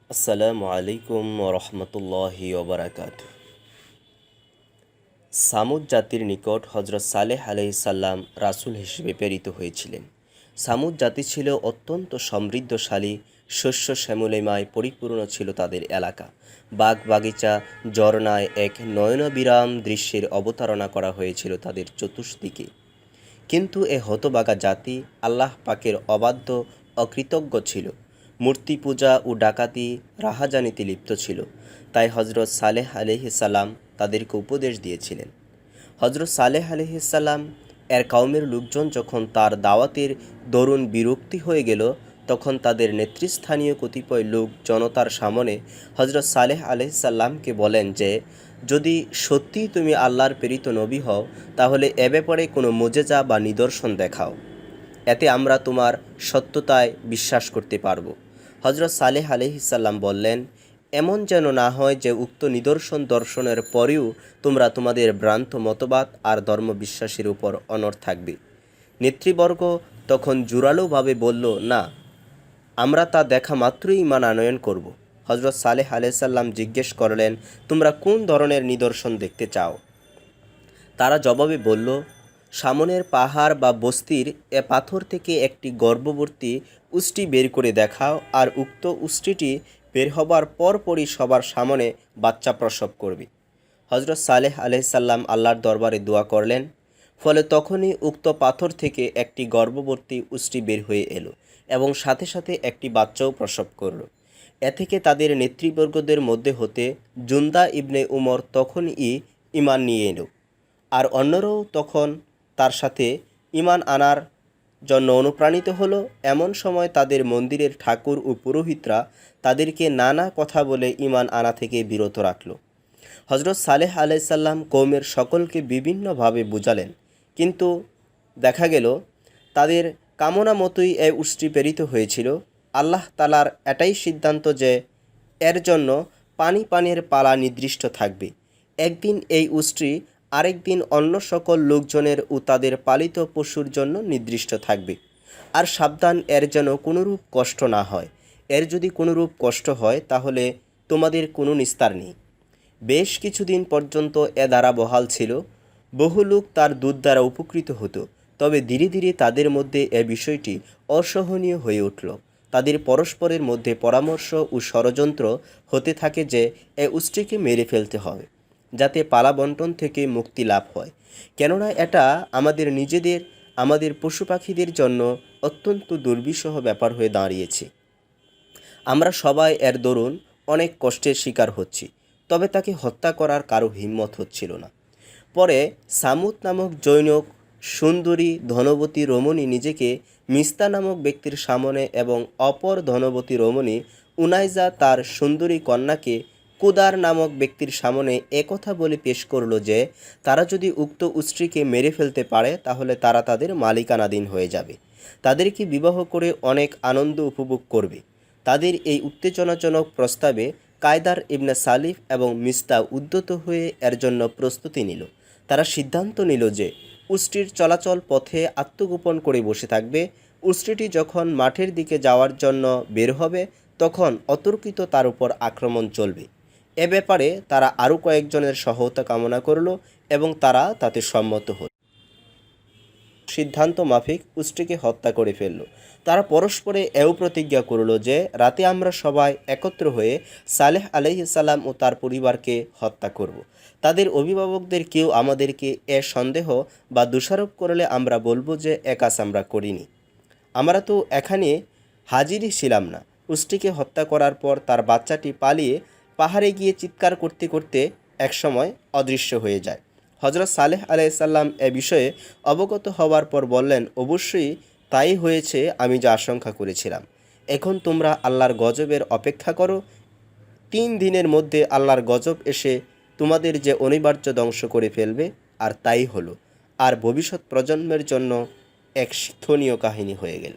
আসসালামু আলাইকুম রহমতুল্লাহি ওবরাকাতুহু। সামুদ জাতির নিকট হযরত সালেহ আলাইহিসসালাম রাসূল হিসেবে প্রেরিত হয়েছিলেন। সামুদ জাতি ছিল অত্যন্ত সমৃদ্ধশালী, শস্য শ্যামলিমায় পরিপূর্ণ ছিল তাদের এলাকা। বাগ বাগিচা, ঝর্ণায় এক নয়নবিরাম দৃশ্যের অবতারণা করা হয়েছিল তাদের চতুর্দিকে। কিন্তু এ হতবাগা জাতি আল্লাহ পাকের অবাধ্য অকৃতজ্ঞ ছিল। মূর্তি পূজা ও ডাকাতি রাহাজানিতে লিপ্ত ছিল। তাই হযরত সালেহ আলাইহিসসালাম তাদেরকে উপদেশ দিয়েছিলেন। হযরত সালেহ আলাইহিসসালাম এর কওমের লোকজন যখন তার দাওয়াতের দরুন বিরক্তি হয়ে গেল, তখন তাদের নেতৃস্থানীয় কতিপয় লোক জনতার সামনে হযরত সালেহ আলাইহিসসালামকে বলেন যে, যদি সত্যি তুমি আল্লাহর প্রেরিত নবী হও, তাহলে এ ব্যাপারে কোনো মুজেজা বা নিদর্শন দেখাও, এতে আমরা তোমার সত্যতায় বিশ্বাস করতে পারব। হযরত সালেহ আলাইহিসসালাম বললেন, এমন যেন না হয় যে উক্ত নিদর্শন দর্শনের পরেও তোমরা তোমাদের ভ্রান্ত মতবাদ আর ধর্মবিশ্বাসের উপর অনড় থাকবে। নেতৃবর্গ তখন জোরালোভাবে বলল, না, আমরা তা দেখা মাত্রই ঈমান আনয়ন করব। হযরত সালেহ আলাইহিসসালাম জিজ্ঞেস করলেন, তোমরা কোন ধরনের নিদর্শন দেখতে চাও? তারা জবাবে বলল, সামনের পাহাড় বা বস্তির এ পাথর থেকে একটি গর্ভবতী উষ্ট্রি বের করে দেখাও, আর উক্ত উষ্ট্রিটি বের হবার পরপরই সবার সামনে বাচ্চা প্রসব করবে। হযরত সালেহ আলাইহিসসালাম আল্লাহর দরবারে দোয়া করলেন। ফলে তখনই উক্ত পাথর থেকে একটি গর্ভবতী উষ্ট্রি বের হয়ে এলো এবং সাথে সাথে একটি বাচ্চাও প্রসব করল। এ থেকে তাদের নেতৃবর্গদের মধ্যে হতে জুন্দা ইবনে উমর তখনই ঈমান নিয়ে এলো, আর অন্যরাও তখন তার সাথে ঈমান আনার জন্য অনুপ্রাণিত হলো। এমন সময় তাদের মন্দিরের ঠাকুর ও পুরোহিতরা তাদেরকে নানা কথা বলে ঈমান আনা থেকে বিরত রাখল। হযরত সালেহ আলাইহিসসালাম কওমের সকলকে বিভিন্নভাবে বুঝালেন, কিন্তু দেখা গেল তাদের কামনা মতোই এ উষ্ট্রি প্রেরিত হয়েছিল। আল্লাহ তাআলার এটাই সিদ্ধান্ত যে এর জন্য পানির পালা নির্দিষ্ট থাকবে। একদিন এই উষ্ট্রি আরেক দিন অন্য সকল লোকজনের ও তাদের পালিত পশুর জন্য নির্দিষ্ট থাকবে। আর সাবধান, এর যেন কোনোরূপ কষ্ট না হয়। এর যদি কোনোরূপ কষ্ট হয় তাহলে তোমাদের কোনো নিস্তার নেই। বেশ কিছুদিন পর্যন্ত এ দ্বারা বহাল ছিল। বহু লোক তার দুধ দ্বারা উপকৃত হতো। তবে ধীরে ধীরে তাদের মধ্যে এ বিষয়টি অসহনীয় হয়ে উঠল। তাদের পরস্পরের মধ্যে পরামর্শ ও ষড়যন্ত্র হতে থাকে যে এ উষ্ট্রিকে মেরে ফেলতে হবে, যাতে পালা বন্টন থেকে মুক্তি লাভ হয়। কেননা এটা আমাদের নিজেদের, আমাদের পশু পাখিদের জন্য অত্যন্ত দুর্বিষহ ব্যাপার হয়ে দাঁড়িয়েছে। আমরা সবাই এর দরুন অনেক কষ্টের শিকার হচ্ছি, তবে তাকে হত্যা করার কারো হিম্মত হচ্ছিল না। পরে সামুদ নামক জৈনক সুন্দরী ধনবতী রমণী নিজেকে মিস্তা নামক ব্যক্তির সামনে এবং অপর ধনবতী রমণী উনাইজা তার সুন্দরী কন্যাকে কুদার নামক ব্যক্তির সামনে একথা বলে পেশ করল যে তারা যদি উক্ত উষ্ট্রিকে মেরে ফেলতে পারে তাহলে তারা তাদের মালিকানাধীন হয়ে যাবে, তাদেরকে বিবাহ করে অনেক আনন্দ উপভোগ করবে। তাদের এই উত্তেজনাজনক প্রস্তাবে কায়দার ইবনে সালিফ এবং মিস্তা উদ্যত হয়ে এর জন্য প্রস্তুতি নিল। তারা সিদ্ধান্ত নিল যে উষ্ট্রির চলাচল পথে আত্মগোপন করে বসে থাকবে। উষ্ট্রিটি যখন মাঠের দিকে যাওয়ার জন্য বের হবে তখন অতর্কিত তার উপর আক্রমণ চলবে। এ ব্যাপারে তারা আরও কয়েকজনের সহায়তা কামনা করল এবং তারা তাতে সম্মত হল। সিদ্ধান্ত মাফিক উষ্ট্রিকে হত্যা করে ফেলল। তারা পরস্পরে এও প্রতিজ্ঞা করল যে রাতে আমরা সবাই একত্র হয়ে সালেহ আলাইহিসসালাম ও তার পরিবারকে হত্যা করব। তাদের অভিভাবকদের কেউ আমাদেরকে এ সন্দেহ বা দোষারোপ করলে আমরা বলবো যে এ কাজ আমরা করিনি, আমরা তো এখানে হাজিরই ছিলাম না। উষ্ট্রিকে হত্যা করার পর তার বাচ্চাটি পালিয়ে পাহাড়ে গিয়ে চিৎকার করতে করতে একসময় অদৃশ্য হয়ে যায়। হযরত সালেহ আলাইহিসসালাম এ বিষয়ে অবগত হওয়ার পর বললেন, অবশ্যই তাই হয়েছে, আমি যা আশঙ্কা করেছিলাম। এখন তোমরা আল্লাহর গজবের অপেক্ষা করো। 3 দিনের মধ্যে আল্লাহর গজব এসে তোমাদের যে অনিবার্য ধ্বংস করে ফেলবে, আর তাই হলো। আর ভবিষ্যৎ প্রজন্মের জন্য এক শিক্ষণীয় কাহিনী হয়ে গেল।